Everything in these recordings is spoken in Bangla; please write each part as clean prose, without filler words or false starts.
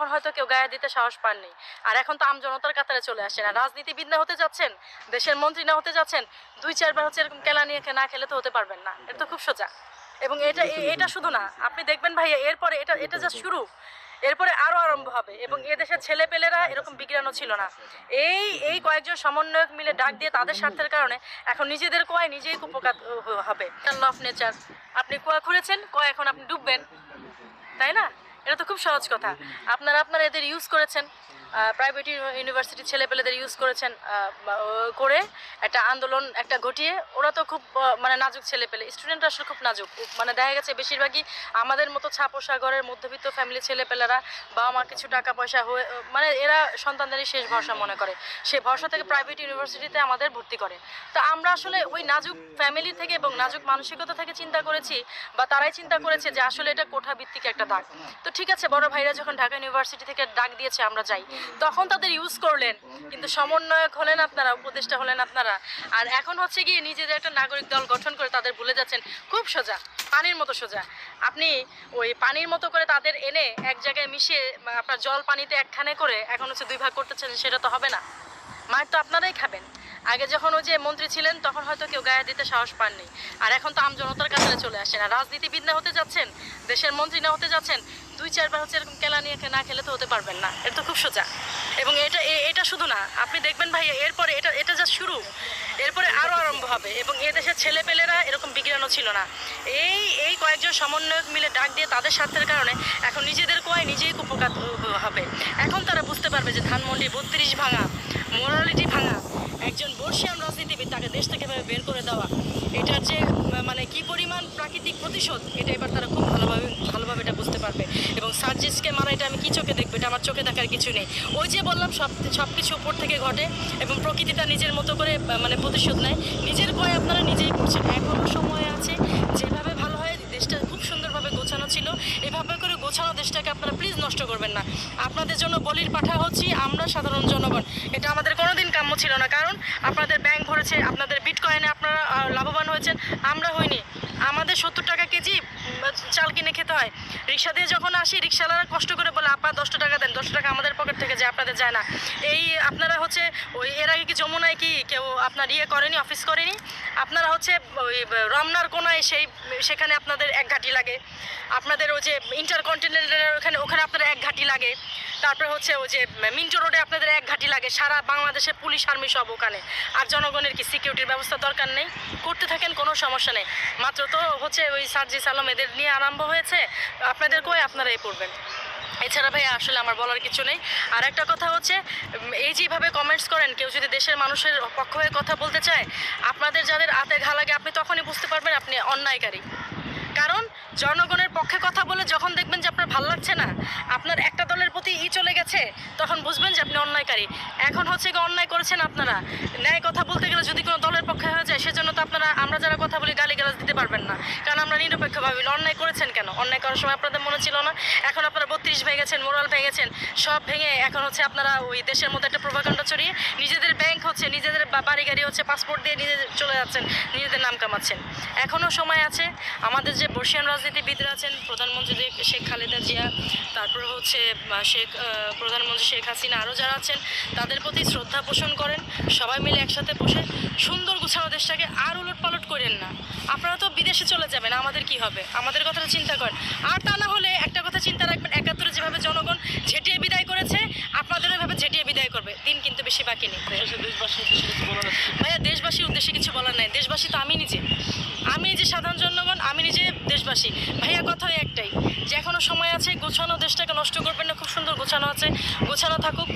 তখন হয়তো কেউ গায়ে দিতে সাহস পাননি। আর এখন তো আমজনতার কাতারে চলে আসেন। আর রাজনীতিবিদ না হতে যাচ্ছেন, দেশের মন্ত্রী না হতে যাচ্ছেন, 2-4 বার হচ্ছে এরকম কেলা নিয়ে না খেলে তো হতে পারবেন না। এটা তো খুব সোজা। এবং এটা শুধু না, আপনি দেখবেন ভাইয়া, এরপরে এটা যা শুরু, এরপরে আরো আরম্ভ হবে। এবং এদেশের ছেলেপেলেরা এরকম বিজ্ঞানও ছিল না। এই কয়েকজন সমন্বয়ক মিলে ডাক দিয়ে তাদের স্বার্থের কারণে এখন নিজেদের কোয়ায় নিজেই কুপকাত হবে। ল অফ নেচার, আপনি কুয়া খুঁড়েছেন, কুয়া এখন আপনি ডুববেন, তাই না? এটা তো খুব সহজ কথা। আপনারা এদের ইউজ করেছেন, প্রাইভেট ইউনিভার্সিটির ছেলেপেলেদের ইউজ করেছেন, করে একটা আন্দোলন একটা ঘটিয়ে। ওরা তো খুব মানে নাজুক ছেলেপেলে, স্টুডেন্টরা আসলে খুব নাজুক। মানে দেখা গেছে বেশিরভাগই আমাদের মতো ছাপোষা ঘরের মধ্যবিত্ত ফ্যামিলি ছেলেপেলেরা, বাবা মা কিছু টাকা পয়সা হয়ে মানে এরা সন্তানদেরই শেষ ভরসা মনে করে। সেই ভরসা থেকে প্রাইভেট ইউনিভার্সিটিতে আমাদের ভর্তি করে। তো আমরা আসলে ওই নাজুক ফ্যামিলি থেকে এবং নাজুক মানসিকতা থেকে চিন্তা করেছি, বা তারাই চিন্তা করেছে যে আসলে এটা কোঠা ভিত্তিক একটা দাগ। তো ঠিক আছে, বড় ভাইরা যখন ঢাকা ইউনিভার্সিটি থেকে ডাক দিয়েছে আমরা যাই, তখন তাদের ইউজ করলেন। কিন্তু সমন্বয়ক হলেন আপনারা, উপদেষ্টা হলেন আপনারা। আর এখন হচ্ছে গিয়ে নিজেদের একটা নাগরিক দল গঠন করে তাদের ভুলে যাচ্ছেন। খুব সোজা, পানির মতো সোজা। আপনি ওই পানির মতো করে তাদের এনে এক জায়গায় মিশিয়ে আপনার জল পানিতে একখানে করে এখন হচ্ছে 2 ভাগ করতেছেন, সেটা তো হবে না। মার তো আপনারাই খাবেন। আগে যখন ওই যে মন্ত্রী ছিলেন তখন হয়তো কেউ গায়ে দিতে সাহস পাননি। আর এখন তো আমজনতার কাতারে চলে আসেন। আর রাজনীতিবিদ না হতে যাচ্ছেন, দেশের মন্ত্রী না হতে যাচ্ছেন, 2-4 বার হচ্ছে এরকম কেলা নিয়ে না খেলে তো হতে পারবেন না। এটা তো খুব সোজা। এবং এটা শুধু না, আপনি দেখবেন ভাইয়া, এরপরে এটা যা শুরু, এরপরে আরও আরম্ভ হবে। এবং এদেশের ছেলেপেলেরা এরকম বিজ্ঞানও ছিল না। এই কয়েকজন সমন্বয়ক মিলে ডাক দিয়ে তাদের স্বার্থের কারণে এখন নিজেদের কোয়ায় নিজেই কুপকাত হবে। এখন তারা বুঝতে পারবে যে ধানমন্ডি 32 ভাঙা, মোরালিটি ভাঙা একজন বর্ষিয়ান রাজনীতিবিদ, তাকে দেশ থেকে বের করে দেওয়া, এটার যে মানে কি পরিমাণ প্রাকৃতিক প্রতিশোধ, এটা এবার তারা খুব ভালোভাবে এটা বুঝতে পারবে। এবং সার্জিসকে মারা, এটা আমি কি চোখে দেখবো? এটা আমার চোখে দেখার কিছু নেই। ওই যে বললাম, সব কিছু উপর থেকে ঘটে এবং প্রকৃতি তার নিজের মতো করে মানে প্রতিশোধ নেয়। নিজের ভয় আপনারা নিজেই করছেন। এখনও সময় আছে, যেভাবে ভালো হয়, দেশটা খুব সুন্দরভাবে গোছানো ছিল, এভাবে করে গোছানো দেশটাকে আপনারা প্লিজ নষ্ট করবেন না। আপনাদের জন্য বলির পাঠা হচ্ছি আমরা সাধারণ জনগণ। এটা আমাদের কোনোদিন কাম্য ছিল না। কারণ আপনাদের ব্যাংক ভরেছে, আপনাদের বিটকয়েনে আপনারা লাভবান হয়েছেন, আমরা হইনি। আমাদের 70 টাকা কেজি চাল কিনে খেতে হয়। রিক্সা দিয়ে যখন আসি, রিক্সাওয়ালারা কষ্ট করে বলে আপা 10 টাকা দেন, 10 টাকা আমাদের পকেট থেকে যায়, আপনাদের যায় না। আপনারা হচ্ছে ওই এর আগে কি যমুনায় কি কেউ আপনার করেনি, অফিস করেনি? আপনারা হচ্ছে ওই রমনার কোনায় সেখানে আপনাদের 1 ঘাটি লাগে। আপনাদের ওই যে ইন্টারকন্টিনেন্টাল ওখানে আপনাদের 1 ঘাটি লাগে। তারপরে হচ্ছে ওই যে মিন্টো রোডে আপনাদের 1 ঘাটি লাগে। সারা বাংলাদেশে পুলিশ আর্মি সব ওখানে। আর জনগণের কি সিকিউরিটির ব্যবস্থা দরকার নেই? করতে থাকেন, কোনো সমস্যা নেই। মাত্র তো হচ্ছে ওই সার্জিস আলম এদের নিয়ে আরম্ভ হয়েছে, আপনাদের কই আপনারাই পড়বেন। এছাড়া ভাই আসলে আমার বলার কিছু নেই। আর একটা কথা হচ্ছে, এই যেভাবে কমেন্টস করেন, কেউ যদি দেশের মানুষের পক্ষ হয়ে কথা বলতে চায়, আপনাদের যাদের হাতে ঘা লাগে, আপনি তখনই বুঝতে পারবেন আপনি অন্যায়কারী। কারণ জনগণের পক্ষে কথা বলে যখন দেখবেন যে আপনার ভালো লাগছে না, আপনার একটা দলের প্রতি চলে গেছে, তখন বুঝবেন যে আপনি অন্যায়কারী। এখন হচ্ছে কি অন্যায় করেছেন আপনারা। ন্যায় কথা বলতে গেলে যদি কোনো দলের পক্ষে হয়ে যায়, সেজন্য তো আমরা যারা কথা বলি গালিগালাজ দিতে পারবেন না। কারণ আমরা নিরপেক্ষভাবে অন্যায় করেছেন কেন? অন্যায় করার সময় আপনাদের মনে ছিল না? এখন আপনারা 32 ভেঙেছেন, মোরাল ভেঙেছেন, সব ভেঙে এখন হচ্ছে আপনারা ওই দেশের মধ্যে একটা প্রভাকাণ্ডা ছড়িয়ে নিজেদের ব্যাংক হচ্ছে, নিজেদের বাড়ি গাড়ি হচ্ছে, পাসপোর্ট দিয়ে নিজেদের চলে যাচ্ছেন, নিজেদের নাম কামাচ্ছেন। এখনও সময় আছে। আমাদের যে বর্ষিয়ান রাজনীতিবিদরা আছেন, প্রধানমন্ত্রী শেখ খালেদা জিয়া, তারপর হচ্ছে প্রধানমন্ত্রী শেখ হাসিনা, আরও যারা আছেন, তাদের প্রতি শ্রদ্ধা পোষণ করেন। সবাই মিলে একসাথে বসে সুন্দর গুছানো দেশটাকে আর উলটপালট করেন না। আপনারা তো বিদেশে চলে যাবেন, আমাদের কি হবে? আমাদের কথাটা চিন্তা করেন। আর তা না হলে একটা কথা চিন্তা রাখবেন, 71-এ যেভাবে জনগণ ঝেঁটিয়ে বিদায় করেছে, আপনাদের ওইভাবে ঝেঁটিয়ে বিদায় করবে। দিন কিন্তু বেশি বাকি নেই ভাইয়া। দেশবাসীর উদ্দেশ্যে কিছু বলার নাই। দেশবাসী তো আমি নিজে সাধারণ জনগণ, আমি নিজে দেশবাসী। ভাইয়া কথা একটাই, যে এখনও সময় আছে, গোছানো দেশটাকে নষ্ট করবেন না। খুব সুন্দর গোছানো আছে, গোছানো থাকুক।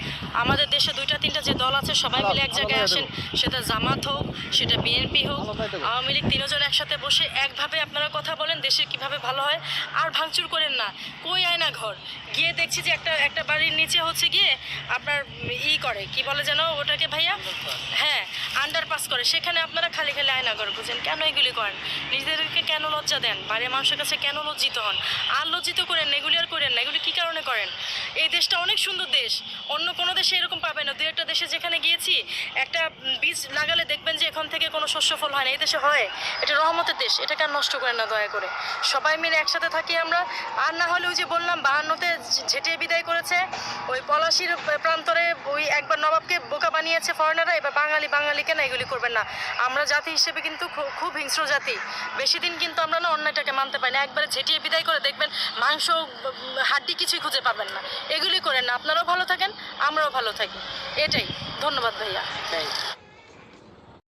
আমাদের দেশে 2-3টা যে দল আছে, সবাই মিলে এক জায়গায় আসেন। সেটা জামাত হোক, সেটা বিএনপি হোক, আওয়ামী লীগ, 3 জন একসাথে বসে একভাবে আপনারা কথা বলেন দেশের কিভাবে ভালো হয়। আর ভাঙচুর করেন না। কই আয়না ঘর গিয়ে দেখছি যে একটা বাড়ির নিচে হচ্ছে গিয়ে আপনার করে কি বলে যেন ওটাকে ভাইয়া, হ্যাঁ আন্ডারপাস করে, সেখানে আপনারা খালি খালি আয়না করে খুঁজেন। কেন এগুলি করেন? নিজেদেরকে কেন লজ্জা দেন? বাইরের মানুষের কাছে কেন লজ্জিত হন? আর লজ্জিত করেন না, এগুলি আর করেন না। এগুলি কী কারণে করেন? এই দেশটা অনেক সুন্দর দেশ, অন্য কোনো দেশে এরকম পাবেন না। দু একটা দেশে যেখানে গিয়েছি, একটা বীজ লাগালে দেখবেন যে এখান থেকে কোনো শস্য ফল হয় না। এই দেশে হয়, এটা রহমতের দেশ, এটাকে আর নষ্ট করেন না দয়া করে। সবাই মিলে একসাথে থাকি আমরা। আর না হলে ওই যে বললাম 52-তে ঝেঁটিয়ে বিদায় করেছে, ওই পলাশির প্রান্তরে ওই একবার নবাবকে বোকা বানিয়েছে ফরেনাররা, এবার বাঙালিকে না এগুলি করবেন না। আমরা জাতি হিসেবে কিন্তু খুব হিংস্র জাতি। বেশি দিন কিন্তু আমরা না অন্যায়টাকে মানতে পারি না। একবারে ঝেঁটিয়ে বিদায় করে দেখবেন মাংস হাড্ডি কিছুই খুঁজে পাবেন না। এগুলি করেন না, আপনারাও ভালো থাকেন, আমরাও ভালো থাকি। এটাই। ধন্যবাদ ভাইয়া।